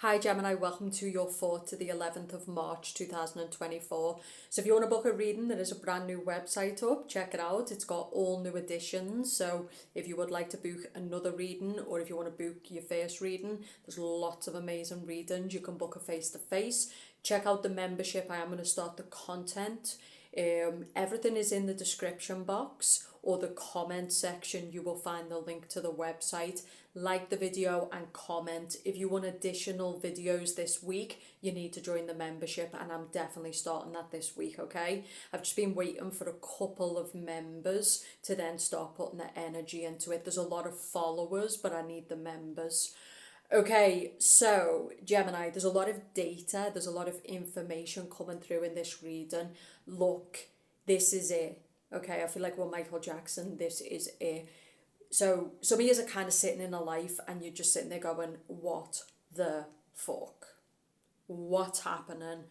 Hi Gemini, welcome to your 4th to the 11th of March 2024. So if you want to book a reading, there is a brand new website up, check it out. It's got all new additions. So if you would like to book another reading or if you want to book your first reading, there's lots of amazing readings. You can book a face-to-face. Check out the membership. I am going to start the content. Everything is in the description box or the comment section. You will find the link to the website. Like the video and comment. If you want additional videos this week, you need to join the membership, and I'm definitely starting that this week, okay? I've just been waiting for a couple of members to then start putting the energy into it. There's a lot of followers, but I need the members. Okay, so Gemini, there's a lot of data, there's a lot of information coming through in this reading. Look, this is it. Okay, I feel like Michael Jackson, this is it. So some of you are kind of sitting in a life and you're just sitting there going, what the fuck? What's happening?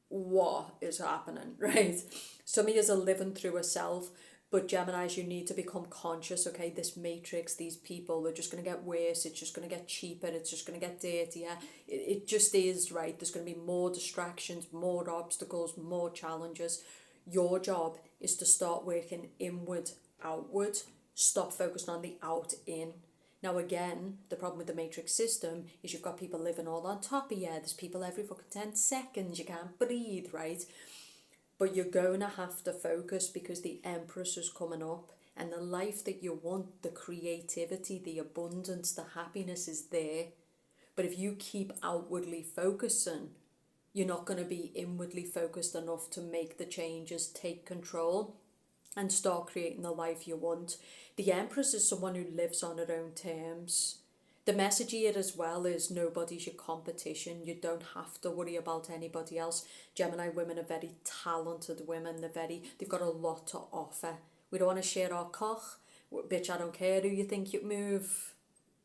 What is happening, right? Some of you are living through a self, but Geminis, you need to become conscious, okay? This matrix, these people, they're just going to get worse. It's just going to get cheaper. It's just going to get dirtier. It just is, right? There's going to be more distractions, more obstacles, more challenges. Your job is to start working inward, outward. Stop focusing on the out, in. Now again, the problem with the matrix system is you've got people living all on top of you. There's people every fucking 10 seconds. You can't breathe, right? But you're going to have to focus because the Empress is coming up and the life that you want, the creativity, the abundance, the happiness is there. But if you keep outwardly focusing, you're not going to be inwardly focused enough to make the changes, take control, and start creating the life you want. The Empress is someone who lives on her own terms. The message here as well is nobody's your competition. You don't have to worry about anybody else. Gemini women are very talented women. They've got a lot to offer. We don't want to share our cock. Bitch, I don't care who you think you move.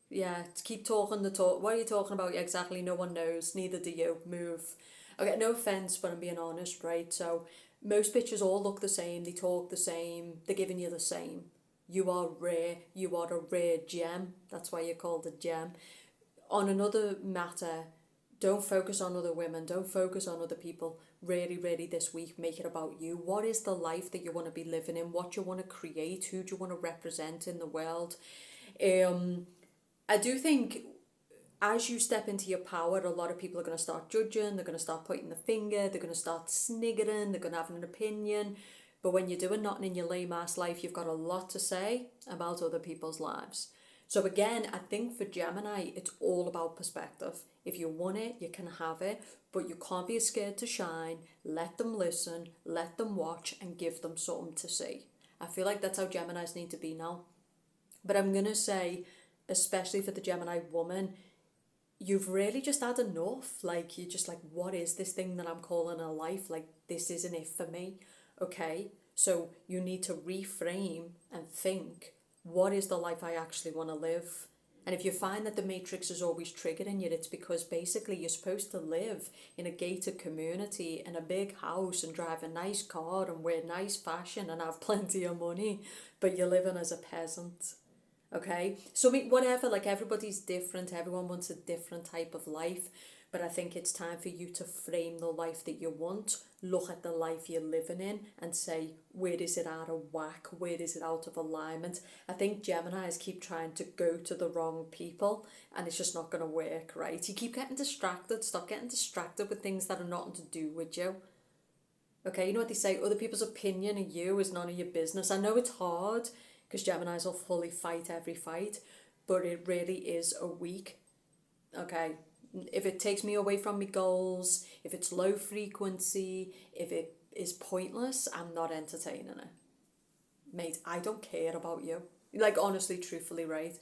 Yeah, keep talking the talk. What are you talking about? Yeah, exactly, no one knows. Neither do you. Move. Okay, no offence, but I'm being honest, right? So most bitches all look the same. They talk the same. They're giving you the same. You are rare. You are a rare gem. That's why you're called a gem. On another matter, don't focus on other women. Don't focus on other people. Really, this week, make it about you. What is the life that you want to be living in? What you want to create? Who do you want to represent in the world? I do think as you step into your power, a lot of people are going to start judging. They're going to start pointing the finger. They're going to start sniggering. They're going to have an opinion. But when you're doing nothing in your lame ass life, you've got a lot to say about other people's lives. So again, I think for Gemini, it's all about perspective. If you want it, you can have it, but you can't be scared to shine. Let them listen, let them watch, and give them something to see. I feel like that's how Geminis need to be now. But I'm going to say, especially for the Gemini woman, you've really just had enough. Like, you're just like, what is this thing that I'm calling a life? Like, this isn't it for me. Okay, so you need to reframe and think, what is the life I actually want to live? And if you find that the matrix is always triggering you, it's because basically you're supposed to live in a gated community in a big house and drive a nice car and wear nice fashion and have plenty of money, but you're living as a peasant. Okay, so whatever, like, everybody's different, everyone wants a different type of life, but I think it's time for you to frame the life that you want. Look at the life you're living in and say, where is it out of whack? Where is it out of alignment? I think Geminis keep trying to go to the wrong people and it's just not going to work, right? You keep getting distracted. Stop getting distracted with things that are nothing to do with you. Okay, you know what they say, other people's opinion of you is none of your business. I know it's hard because Geminis will fully fight every fight, but it really is a week. Okay, if it takes me away from my goals, if it's low frequency, if it is pointless, I'm not entertaining it. Mate, I don't care about you. Like, honestly, truthfully, right?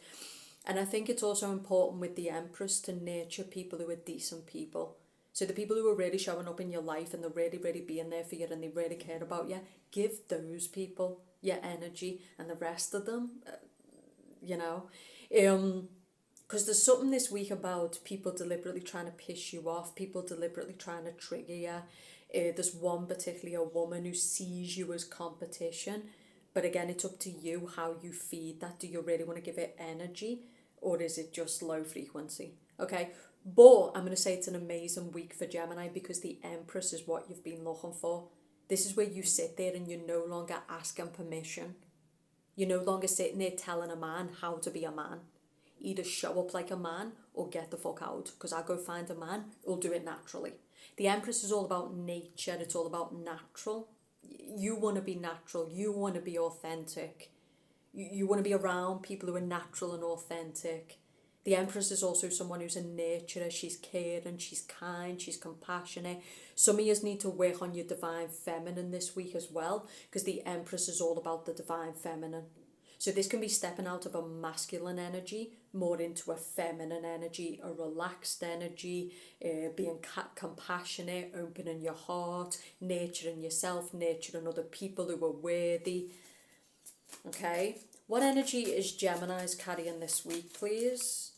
And I think it's also important with the Empress to nurture people who are decent people. So the people who are really showing up in your life and they're really being there for you and they really care about you, give those people your energy, and the rest of them, you know. Because there's something this week about people deliberately trying to piss you off, people deliberately trying to trigger you. There's one particularly a woman who sees you as competition, but again, it's up to you how you feed that. Do you really want to give it energy, or is it just low frequency? Okay, but I'm going to say it's an amazing week for Gemini because the Empress is what you've been looking for. This is where you sit there and you're no longer asking permission. You're no longer sitting there telling a man how to be a man. Either show up like a man or get the fuck out, because I'll go find a man who'll do it naturally. The Empress is all about nature, it's all about natural. You want to be natural, you want to be authentic. You want to be around people who are natural and authentic. The Empress is also someone who's a nurturer. She's caring, she's kind, she's compassionate. Some of you need to work on your divine feminine this week as well, because the Empress is all about the divine feminine. So this can be stepping out of a masculine energy more into a feminine energy, a relaxed energy, being compassionate, opening your heart, nurturing yourself, nurturing other people who are worthy. Okay, what energy is Gemini's carrying this week, please?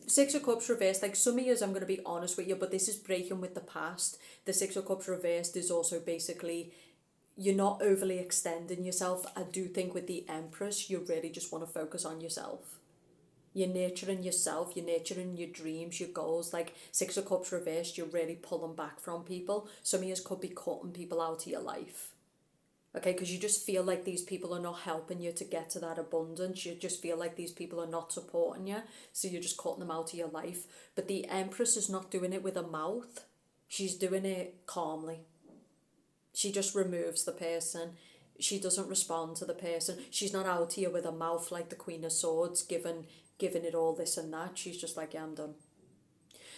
Six of Cups reversed, like some of you, I'm going to be honest with you, but this is breaking with the past. The Six of Cups reversed is also basically, you're not overly extending yourself. I do think with the Empress, you really just want to focus on yourself. You're nurturing yourself, you're nurturing your dreams, your goals. Like Six of Cups reversed, you're really pulling back from people. Some of you could be cutting people out of your life. Okay, because you just feel like these people are not helping you to get to that abundance. You just feel like these people are not supporting you, so you're just cutting them out of your life. But the Empress is not doing it with a mouth. She's doing it calmly. She just removes the person. She doesn't respond to the person. She's not out here with a mouth like the Queen of Swords, giving it all this and that. She's just like, yeah, I'm done.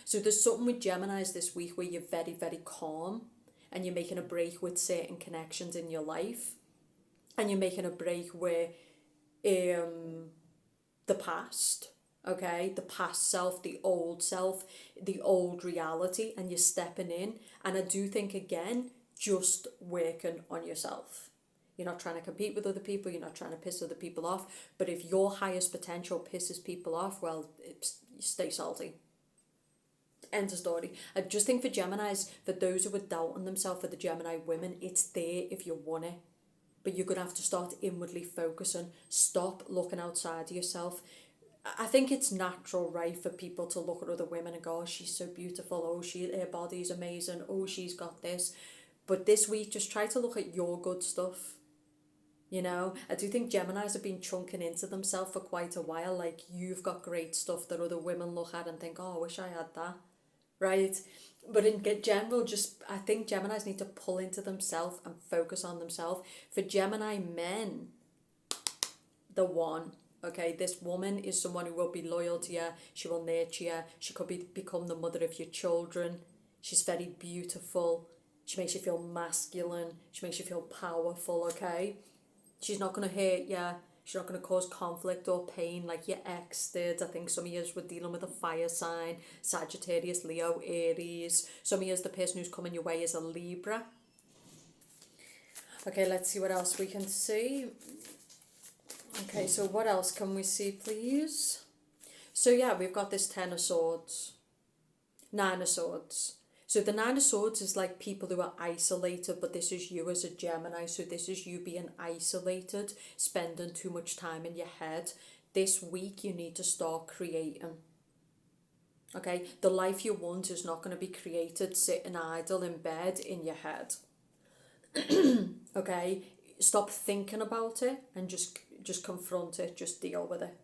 So there's something with Geminis this week where you're very, very calm, and you're making a break with certain connections in your life, and you're making a break with the past, okay, the past self, the old reality, and you're stepping in. And I do think, again, just working on yourself. You're not trying to compete with other people, you're not trying to piss other people off, but if your highest potential pisses people off, well, stay salty. End of story. I just think for Geminis, for those who are doubting themselves, for the Gemini women, it's there if you want it. But you're going to have to start inwardly focusing. Stop looking outside of yourself. I think it's natural, right, for people to look at other women and go, oh, she's so beautiful. Oh, her body's amazing. Oh, she's got this. But this week, just try to look at your good stuff. You know, I do think Geminis have been chunking into themselves for quite a while. Like, you've got great stuff that other women look at and think, oh, I wish I had that. Right? But in general, I think Geminis need to pull into themselves and focus on themselves. For Gemini men, the one, okay, this woman is someone who will be loyal to you, she will nurture you, she could become the mother of your children, she's very beautiful, she makes you feel masculine, she makes you feel powerful, okay? She's not going to hurt you. She's not going to cause conflict or pain like your ex did. I think some of you were dealing with a fire sign, Sagittarius, Leo, Aries. Some of you, the person who's coming your way is a Libra. Okay, let's see what else we can see. Okay, so what else can we see, please? So yeah, we've got this Ten of Swords, Nine of Swords. So the Nine of Swords is like people who are isolated, but this is you as a Gemini. So this is you being isolated, spending too much time in your head. This week you need to start creating. Okay, the life you want is not going to be created sitting idle in bed in your head. Okay, stop thinking about it and just confront it, just deal with it.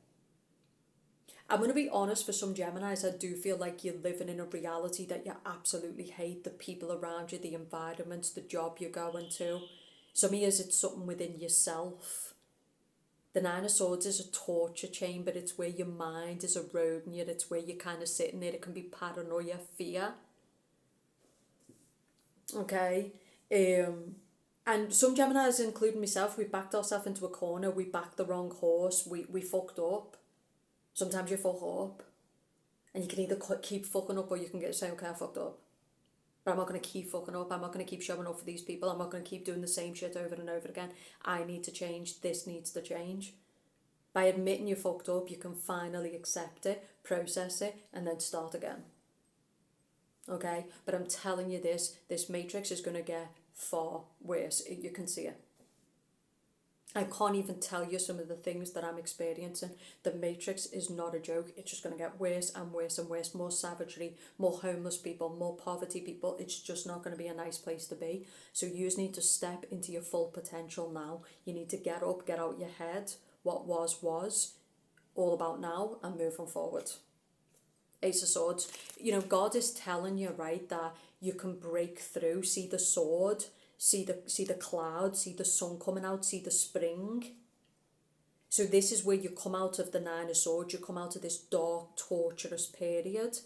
I'm going to be honest, for some Geminis, I do feel like you're living in a reality that you absolutely hate. The people around you, the environment, the job you're going to. Some of you, it's something within yourself. The Nine of Swords is a torture chamber. It's where your mind is eroding you. It's where you're kind of sitting there. It can be paranoia, fear. Okay. And some Geminis, including myself, we backed ourselves into a corner. We backed the wrong horse. We fucked up. Sometimes you fuck up, and you can either keep fucking up or you can say, okay, I fucked up. But I'm not going to keep fucking up. I'm not going to keep showing up for these people. I'm not going to keep doing the same shit over and over again. I need to change. This needs to change. By admitting you fucked up, you can finally accept it, process it, and then start again. Okay? But I'm telling you this matrix is going to get far worse. You can see it. I can't even tell you some of the things that I'm experiencing. The matrix is not a joke. It's just going to get worse and worse and worse. More savagery, more homeless people, more poverty people. It's just not going to be a nice place to be. So you just need to step into your full potential now. You need to get up, get out your head. What was, all about now and moving forward. Ace of Swords. You know, God is telling you, right, that you can break through. See the sword, see the clouds, see the sun coming out, see the spring. So this is where you come out of the Nine of Swords. You come out of this dark, torturous period,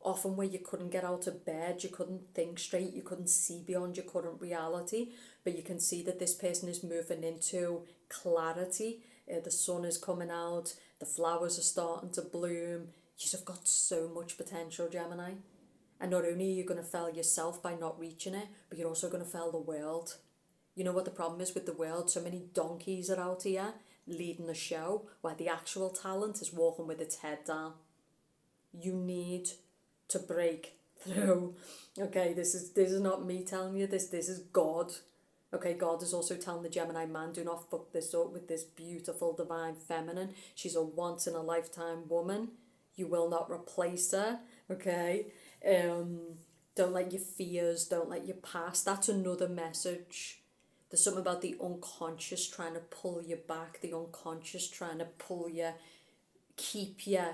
often where you couldn't get out of bed, you couldn't think straight, you couldn't see beyond your current reality. But you can see that this person is moving into clarity. The sun is coming out, the flowers are starting to bloom. You've got so much potential, Gemini. And not only are you going to fail yourself by not reaching it, but you're also going to fail the world. You know what the problem is with the world? So many donkeys are out here leading the show, where the actual talent is walking with its head down. You need to break through. Okay, this is not me telling you this. This is God. Okay, God is also telling the Gemini man, do not fuck this up with this beautiful divine feminine. She's a once in a lifetime woman. You will not replace her. Okay. Don't let your fears, don't let your past. That's another message. There's something about the unconscious trying to pull you back, the unconscious trying to pull you, keep you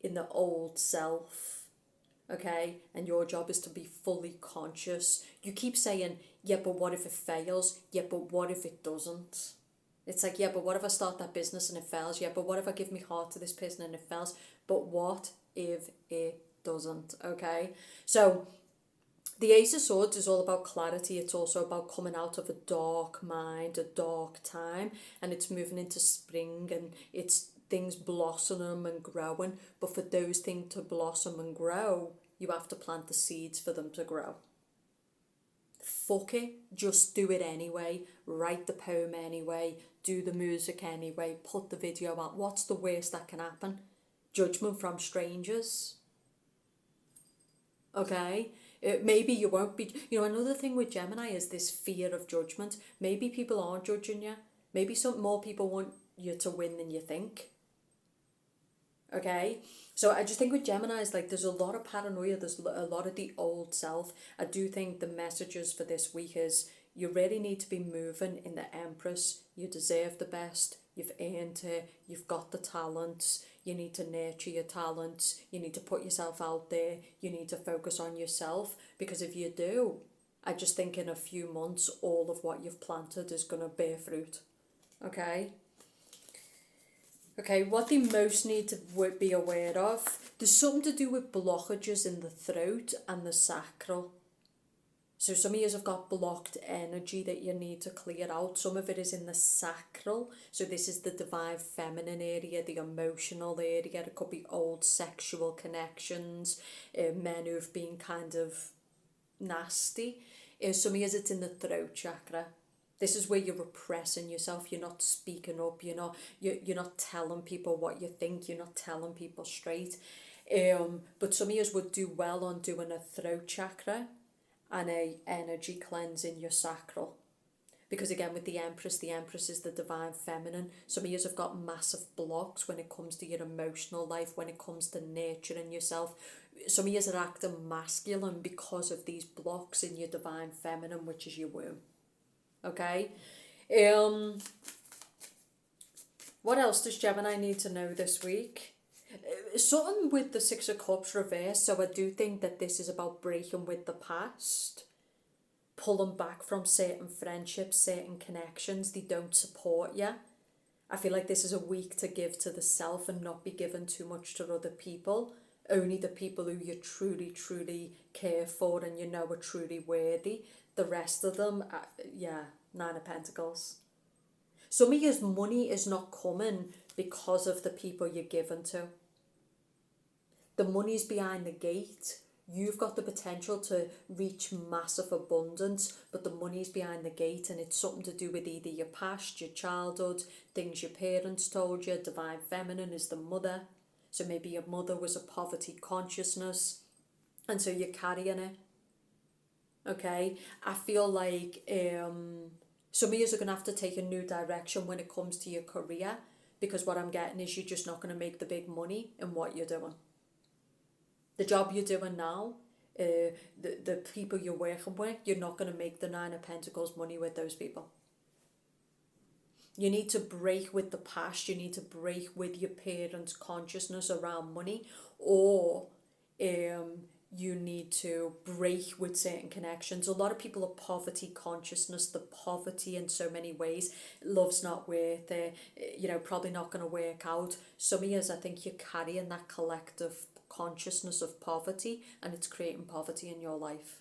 in the old self. Okay, and your job is to be fully conscious. You keep saying, yeah, but what if it fails? Yeah, but what if it doesn't? It's like, yeah, but what if I start that business and it fails? Yeah, but what if I give my heart to this person and it fails? But what if it doesn't? Okay, so the Ace of Swords is all about clarity. It's also about coming out of a dark mind, a dark time, and it's moving into spring, and it's things blossoming and growing. But for those things to blossom and grow, you have to plant the seeds for them to grow. Fuck it, just do it anyway. Write the poem anyway, do the music anyway, put the video out. What's the worst that can happen? Judgment from strangers. Okay, maybe you won't be. You know, another thing with Gemini is this fear of judgment. Maybe people aren't judging you. Maybe some more people want you to win than you think. Okay, so I just think with Gemini is like there's a lot of paranoia. There's a lot of the old self. I do think the messages for this week is you really need to be moving in the Empress. You deserve the best. You've earned it. You've got the talents. You need to nurture your talents. You need to put yourself out there. You need to focus on yourself, because if you do, I just think in a few months all of what you've planted is going to bear fruit. Okay? Okay, what they most need to be aware of, there's something to do with blockages in the throat and the sacral. So some of you have got blocked energy that you need to clear out. Some of it is in the sacral. So this is the divine feminine area, the emotional area. It could be old sexual connections, men who've been kind of nasty. Some of you it's in the throat chakra. This is where you're repressing yourself. You're not speaking up. You're not telling people what you think. You're not telling people straight. But some of you would do well on doing a throat chakra and a energy cleanse in your sacral. Because again, with the Empress is the divine feminine. Some of you have got massive blocks when it comes to your emotional life, when it comes to nurturing yourself. Some of you are acting masculine because of these blocks in your divine feminine, which is your womb. Okay? What else does Gemini need to know this week? Something with the Six of Cups reversed, so I do think that this is about breaking with the past, pulling back from certain friendships, certain connections. They don't support you. I feel like this is a week to give to the self and not be given too much to other people. Only the people who you truly, truly care for and you know are truly worthy. The rest of them, Nine of Pentacles. Some of your money is not coming because of the people you're given to. The money's behind the gate. You've got the potential to reach massive abundance, but the money's behind the gate, and it's something to do with either your past, your childhood, things your parents told you. Divine feminine is the mother. So maybe your mother was a poverty consciousness, and so you're carrying it. Okay, I feel like Some of you are going to have to take a new direction when it comes to your career, because what I'm getting is you're just not going to make the big money in what you're doing. The job you're doing now, the people you're working with, you're not going to make the Nine of Pentacles money with those people. You need to break with the past. You need to break with your parents' consciousness around money, or you need to break with certain connections. A lot of people are poverty consciousness, the poverty in so many ways. Love's not worth it, probably not going to work out. Some of you, I think you're carrying that collective consciousness of poverty, and it's creating poverty in your life.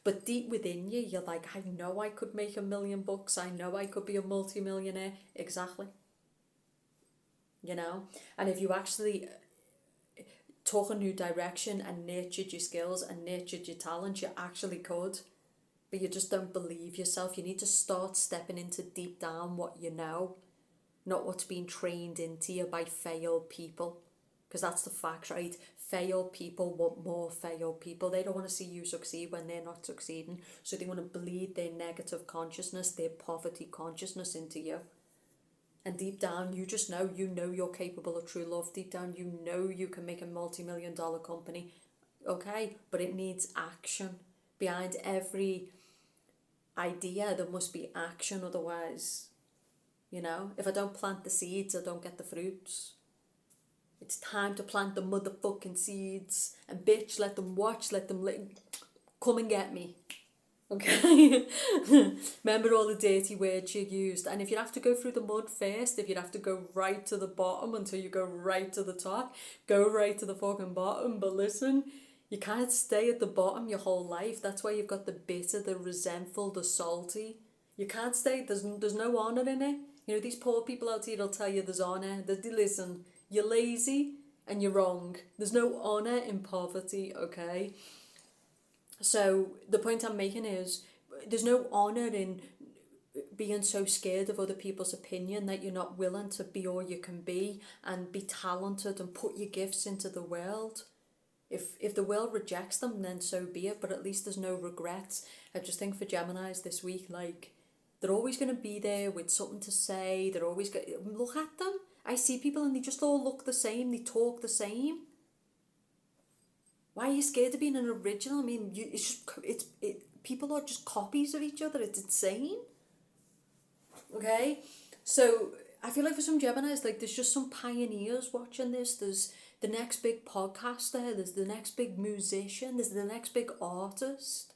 But deep within you, you're like, I know I could make $1 million. I know I could be a multi-millionaire. Exactly. And if you actually took a new direction and nurtured your skills and nurtured your talent, you actually could. But you just don't believe yourself. You need to start stepping into deep down what you know, not what's being trained into you by failed people. Because that's the fact, right? Failed people want more failed people. They don't want to see you succeed when they're not succeeding. So they want to bleed their negative consciousness, their poverty consciousness into you. And deep down, you just know, you're capable of true love. Deep down, you can make a multi-million-dollar company. Okay, but it needs action. Behind every idea, there must be action. Otherwise, if I don't plant the seeds, I don't get the fruits. It's time to plant the motherfucking seeds. And bitch, let them watch, come and get me. Okay? Remember all the dirty words you used. And if you have to go through the mud first, if you have to go right to the bottom until you go right to the top, go right to the fucking bottom. But listen, you can't stay at the bottom your whole life. That's why you've got the bitter, the resentful, the salty. You can't stay, there's no honour in it. These poor people out here will tell you there's honour. Listen, you're lazy and you're wrong. There's no honour in poverty, okay? So the point I'm making is there's no honour in being so scared of other people's opinion that you're not willing to be all you can be and be talented and put your gifts into the world. If the world rejects them, then so be it, but at least there's no regrets. I just think for Geminis this week, they're always going to be there with something to say. They're always going to look at them. I see people and they just all look the same. They talk the same. Why are you scared of being an original? I mean, people are just copies of each other. It's insane. Okay? So I feel like for some Geminis, there's just some pioneers watching this. There's the next big podcaster. There's the next big musician. There's the next big artist.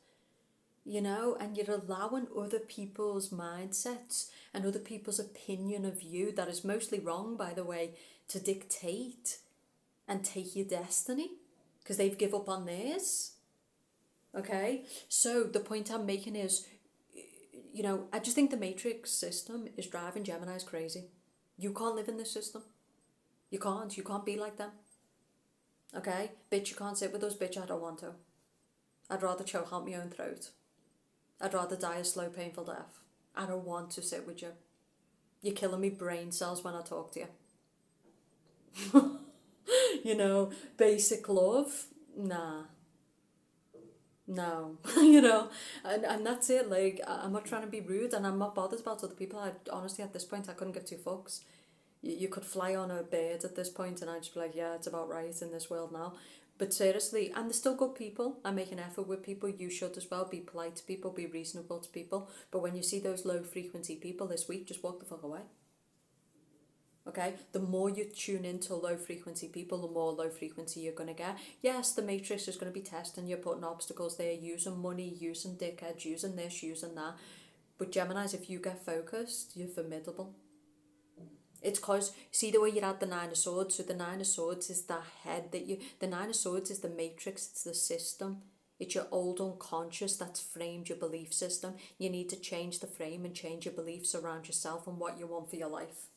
And you're allowing other people's mindsets and other people's opinion of you, that is mostly wrong, by the way, to dictate and take your destiny because they've give up on theirs. Okay? So the point I'm making is, I just think the matrix system is driving Geminis crazy. You can't live in this system. You can't be like them. Okay? Bitch, you can't sit with us, bitch, I don't want to. I'd rather choke out my own throat. I'd rather die a slow, painful death. I don't want to sit with you. You're killing me brain cells when I talk to you. Basic love? Nah. No. And that's it. I'm not trying to be rude and I'm not bothered about other people. Honestly, at this point, I couldn't give two fucks. You could fly on a bird at this point and I'd just be like, yeah, it's about right in this world now. But seriously, and they're still good people. I make an effort with people. You should as well. Be polite to people. Be reasonable to people. But when you see those low frequency people this week, just walk the fuck away. Okay? The more you tune into low frequency people, the more low frequency you're going to get. Yes, the matrix is going to be testing you, putting obstacles there, using money, using dickheads, using this, using that. But Geminis, if you get focused, you're formidable. It's because, see the way you had the Nine of Swords? So the Nine of Swords is the head the Nine of Swords is the matrix, it's the system. It's your old unconscious that's framed your belief system. You need to change the frame and change your beliefs around yourself and what you want for your life.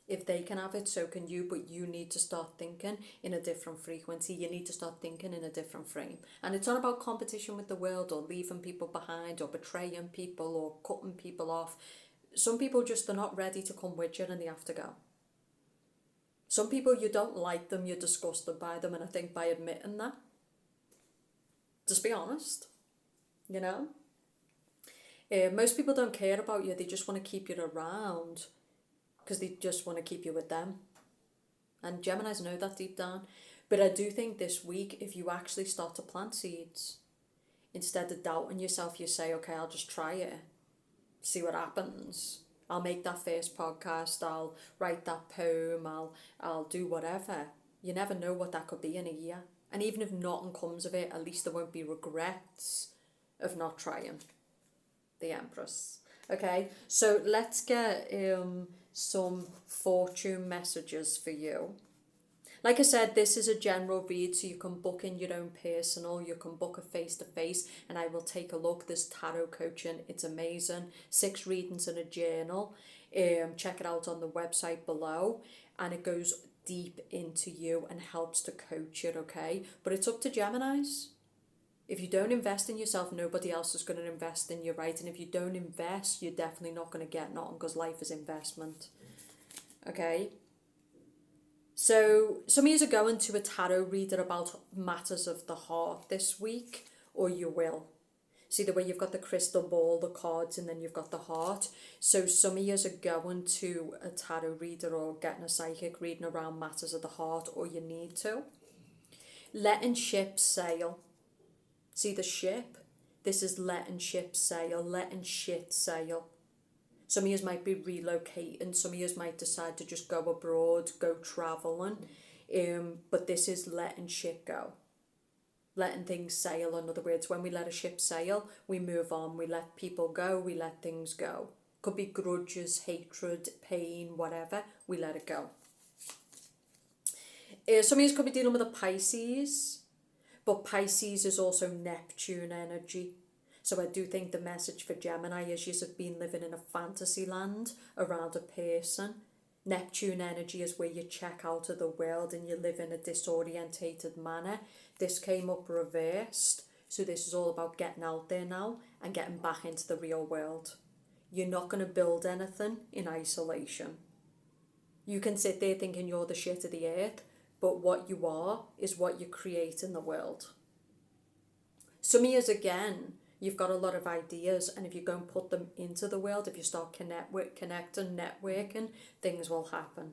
If they can have it, so can you, but you need to start thinking in a different frequency. You need to start thinking in a different frame. And it's not about competition with the world or leaving people behind or betraying people or cutting people off. Some people just are not ready to come with you and they have to go. Some people, you don't like them, you're disgusted by them, and I think by admitting that, just be honest, Most people don't care about you. They just want to keep you around because they just want to keep you with them. And Geminis know that deep down. But I do think this week, if you actually start to plant seeds, instead of doubting yourself, you say, okay, I'll just try it, see what happens. I'll make that first podcast, I'll write that poem, I'll do whatever. You never know what that could be in a year. And even if nothing comes of it, at least there won't be regrets of not trying. The Empress. Okay, so let's get some fortune messages for you. Like I said, this is a general read, so you can book in your own personal, you can book a face-to-face, and I will take a look. There's tarot coaching, it's amazing. 6 readings in a journal. Check it out on the website below, and it goes deep into you and helps to coach it, okay? But it's up to Geminis. If you don't invest in yourself, nobody else is going to invest in you, right? And if you don't invest, you're definitely not going to get nothing, because life is investment, okay? So some of you are going to a tarot reader about matters of the heart this week, or you will. See the way you've got the crystal ball, the cards, and then you've got the heart. So some of you are going to a tarot reader or getting a psychic reading around matters of the heart, or you need to. Letting ships sail. See the ship? This is letting ships sail, letting shit sail. Some of you might be relocating, some of you might decide to just go abroad, go travelling. But this is letting shit go. Letting things sail, in other words. When we let a ship sail, we move on, we let people go, we let things go. Could be grudges, hatred, pain, whatever, we let it go. Some of you could be dealing with a Pisces. But Pisces is also Neptune energy. So I do think the message for Gemini is you have been living in a fantasy land around a person. Neptune energy is where you check out of the world and you live in a disorientated manner. This came up reversed. So this is all about getting out there now and getting back into the real world. You're not going to build anything in isolation. You can sit there thinking you're the shit of the earth, but what you are is what you create in the world. Some years again, you've got a lot of ideas, and if you go and put them into the world, if you start connecting, networking, things will happen.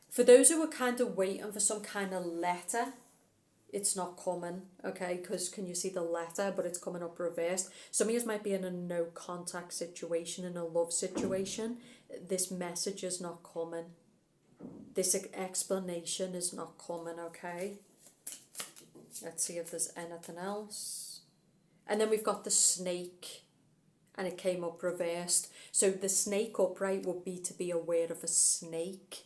For those who are kind of waiting for some kind of letter, it's not coming, okay? Because can you see the letter, but it's coming up reversed. Some of you might be in a no contact situation, in a love situation. This message is not coming. This explanation is not coming, okay? Let's see if there's anything else. And then we've got the snake, and it came up reversed. So the snake upright would be to be aware of a snake,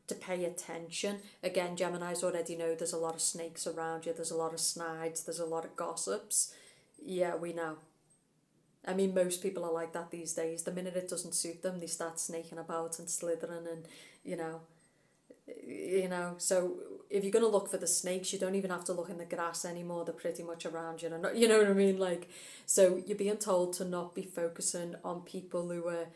to pay attention. Again, Geminis already know there's a lot of snakes around you. There's a lot of snides. There's a lot of gossips. Yeah, we know. I mean, most people are like that these days. The minute it doesn't suit them, they start snaking about and slithering and, you know, so if you're going to look for the snakes, you don't even have to look in the grass anymore. They're pretty much around you. You know what I mean? Like, so you're being told to not be focusing on people who are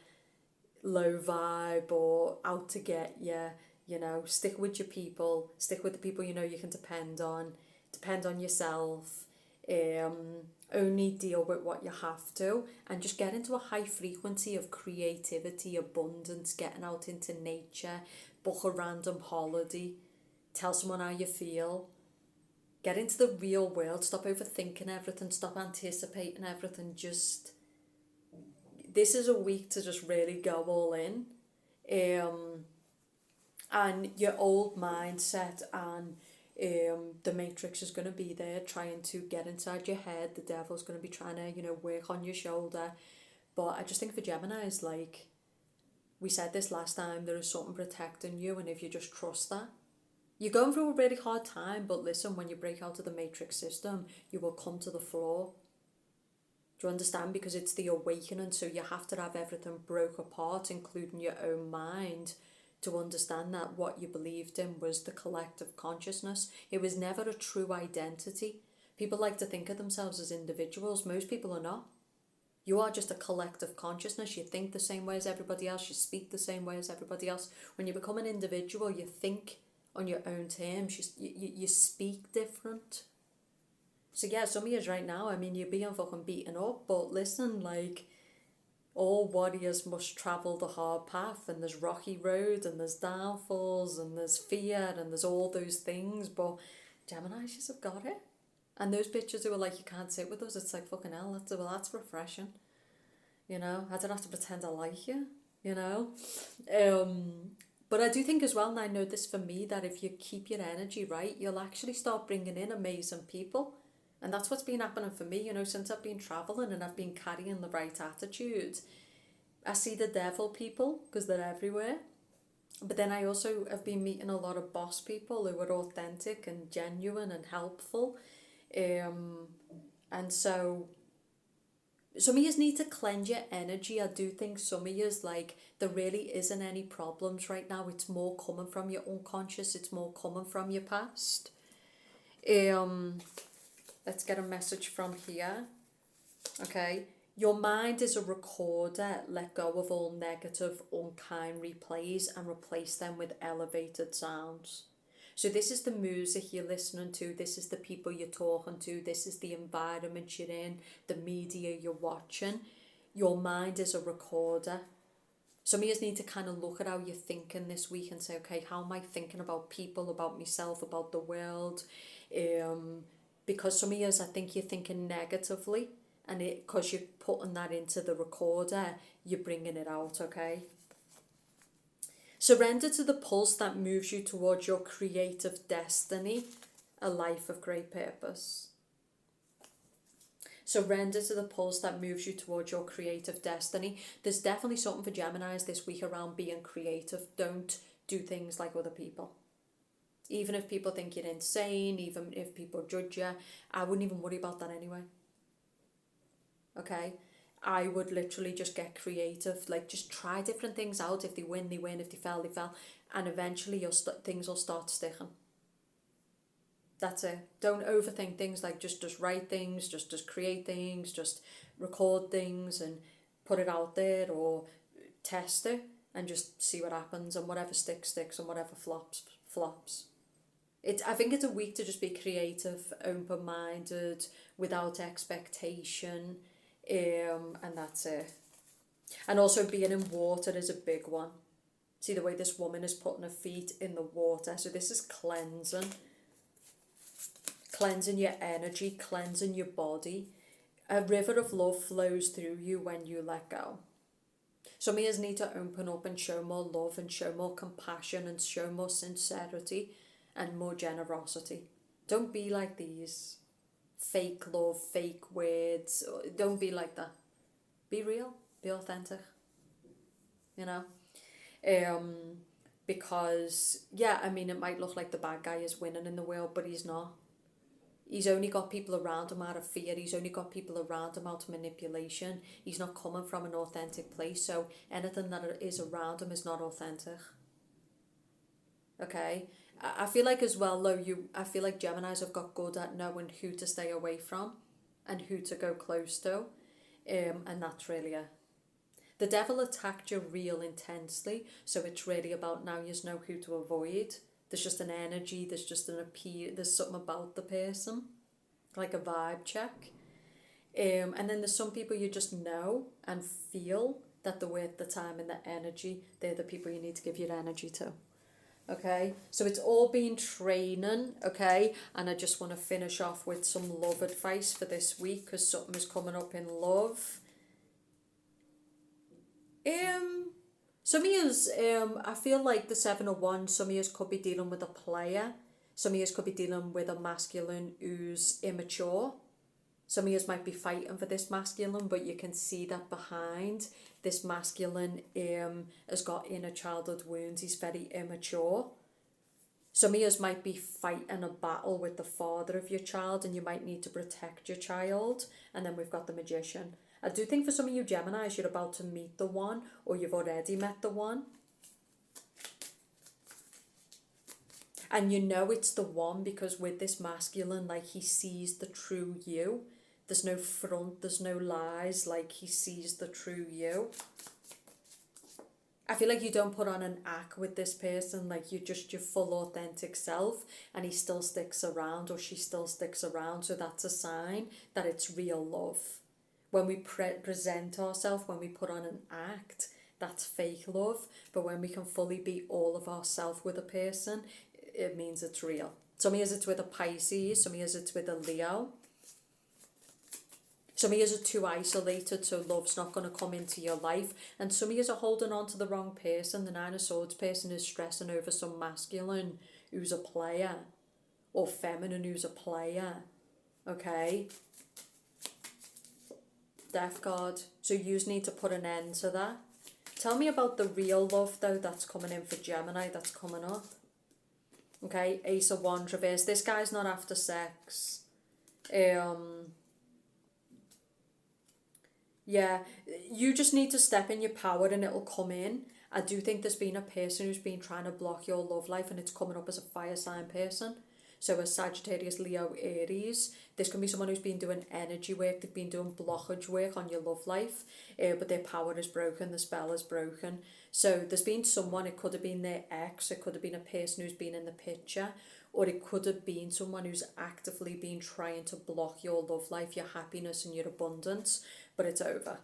low vibe or out to get you. You know, stick with your people. Stick with the people you know you can depend on. Depend on yourself. Only deal with what you have to, and just get into a high frequency of creativity, abundance, getting out into nature. Book a random holiday, tell someone how you feel, get into the real world, stop overthinking everything, stop anticipating everything. Just, this is a week to just really go all in, and your old mindset and the matrix is going to be there trying to get inside your head. The devil's going to be trying to work on your shoulder. But I just think for Geminis, like we said this last time, there is something protecting you, and if you just trust that, you're going through a really hard time, but listen, when you break out of the matrix system, you will come to the floor. Do you understand? Because it's the awakening, so you have to have everything broke apart, including your own mind, to understand that what you believed in was the collective consciousness. It was never a true identity. People like to think of themselves as individuals. Most people are not. You are just a collective consciousness. You think the same way as everybody else. You speak the same way as everybody else. When you become an individual, you think on your own terms. You speak different. So yeah, some of you right now, I mean, you're being fucking beaten up, but listen, like, all warriors must travel the hard path, and there's rocky roads, and there's downfalls, and there's fear, and there's all those things, but Gemini's just have got it. And those bitches who are like, you can't sit with us, it's like, fucking hell, that's refreshing. You know, I don't have to pretend I like you, you know. But I do think as well, and I know this for me, that if you keep your energy right, you'll actually start bringing in amazing people. And that's what's been happening for me, you know, since I've been travelling and I've been carrying the right attitude. I see the devil people because they're everywhere. But then I also have been meeting a lot of boss people who are authentic and genuine and helpful. And so some of you need to cleanse your energy. I do think some of you, like, there really isn't any problems right now. It's more coming from your unconscious. It's more coming from your past. Let's get a message from here. Okay. Your mind is a recorder. Let go of all negative, unkind replays and replace them with elevated sounds. So this is the music you're listening to. This is the people you're talking to. This is the environment you're in, the media you're watching. Your mind is a recorder. Some of you need to kind of look at how you're thinking this week and say, okay, how am I thinking about people, about myself, about the world? Because some of you, I think you're thinking negatively, and because you're putting that into the recorder, you're bringing it out, okay? Surrender to the pulse that moves you towards your creative destiny, a life of great purpose. Surrender to the pulse that moves you towards your creative destiny. There's definitely something for Geminis this week around being creative. Don't do things like other people. Even if people think you're insane, even if people judge you, I wouldn't even worry about that anyway. Okay? I would literally just get creative, like just try different things out. If they win, they win. If they fell, they fell. And eventually things will start sticking. That's it. Don't overthink things, like just write things, just create things, just record things and put it out there, or test it and just see what happens, and whatever sticks, and whatever flops. I think it's a week to just be creative, open-minded, without expectation, and that's it. And also being in water is a big one. See the way this woman is putting her feet in the water. So this is cleansing your energy, cleansing your body. A river of love flows through you when you let go. Some of us need to open up and show more love and show more compassion and show more sincerity and more generosity. Don't be like these fake love, fake words. Don't be like that. Be real, be authentic, you know. Because, yeah, I mean, it might look like the bad guy is winning in the world, but he's not. He's only got people around him out of fear. He's only got people around him out of manipulation. He's not coming from an authentic place. So anything that is around him is not authentic. Okay? I feel like as well, though, I feel like Geminis have got good at knowing who to stay away from and who to go close to. And that's really it. The devil attacked you real intensely. So it's really about now you know who to avoid. There's just an energy, there's just an appeal, there's something about the person, like a vibe check. And then there's some people you just know and feel that they're worth the time and the energy. They're the people you need to give your energy to. Okay, so it's all been training, okay? And I just want to finish off with some love advice for this week, because something is coming up in love. Some of yous, I feel like the 7 of Wands, some of yous could be dealing with a player. Some of yous could be dealing with a masculine who's immature. Some of yous might be fighting for this masculine, but you can see that behind this masculine has got inner childhood wounds. He's very immature. Some of yous might be fighting a battle with the father of your child, and you might need to protect your child. And then we've got the Magician. I do think for some of you Geminis, you're about to meet the one, or you've already met the one. And you know it's the one because with this masculine, like, he sees the true you. There's no front, there's no lies, like, he sees the true you. I feel like you don't put on an act with this person, like you're just your full authentic self, and he still sticks around or she still sticks around, so that's a sign that it's real love. When we present ourselves, when we put on an act, that's fake love, but when we can fully be all of ourselves with a person, it means it's real. Some years it's with a Pisces, some years it's with a Leo. Some of you are too isolated, so love's not going to come into your life. And some of you are holding on to the wrong person. The Nine of Swords person is stressing over some masculine who's a player, or feminine who's a player. Okay? Death card. So you just need to put an end to that. Tell me about the real love, though, that's coming in for Gemini, that's coming up. Okay? Ace of Wands reverse. This guy's not after sex. Yeah, you just need to step in your power and it'll come in. I do think there's been a person who's been trying to block your love life, and it's coming up as a fire sign person. So a Sagittarius, Leo, Aries. This can be someone who's been doing energy work, they've been doing blockage work on your love life, but their power is broken, the spell is broken. So there's been someone, it could have been their ex, it could have been a person who's been in the picture, or it could have been someone who's actively been trying to block your love life, your happiness and your abundance, but it's over.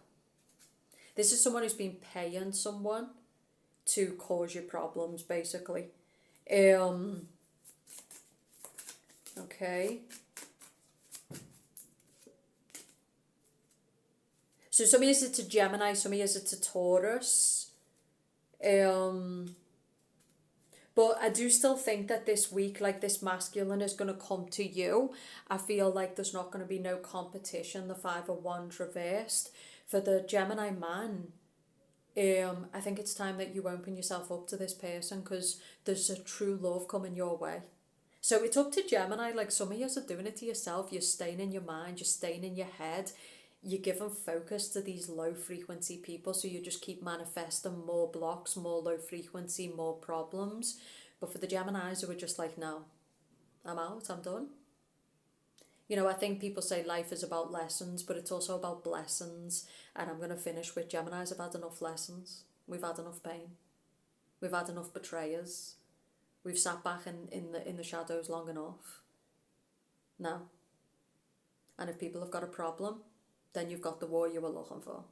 This is someone who's been paying someone to cause you problems, basically. Okay. So some of you it's a Gemini, some of you it's a Taurus. But I do still think that this week, like, this masculine is going to come to you. I feel like there's not going to be no competition. The Five of Wands reversed. For the Gemini man, I think it's time that you open yourself up to this person, because there's a true love coming your way. So it's up to Gemini, like, some of you are doing it to yourself. You're staying in your mind, you're staying in your head. You're giving focus to these low frequency people, so you just keep manifesting more blocks, more low frequency, more problems. But for the Geminis who are just like, no, I'm out, I'm done. You know, I think people say life is about lessons, but it's also about blessings. And I'm going to finish with Geminis have had enough lessons. We've had enough pain. We've had enough betrayers. We've sat back in the shadows long enough. No. And if people have got a problem, then you've got the war you were looking for.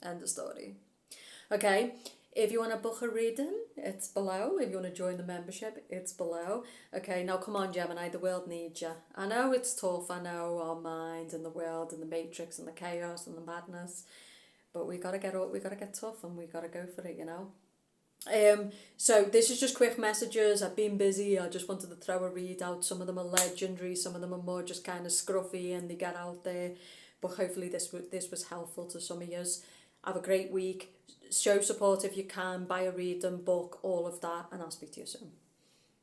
End of story. Okay, if you want to book a reading, it's below. If you want to join the membership, it's below. Okay, now come on, Gemini, the world needs you. I know it's tough, I know our mind and the world and the matrix and the chaos and the madness, but we got to get up, we got to get tough, and we got to go for it, you know. So this is just quick messages. I've been busy. I just wanted to throw a read out. Some of them are legendary, some of them are more just kind of scruffy and they get out there, but hopefully this was helpful to some of you. Have a great week. Show support if you can, buy a reading, book, all of that, and I'll speak to you soon.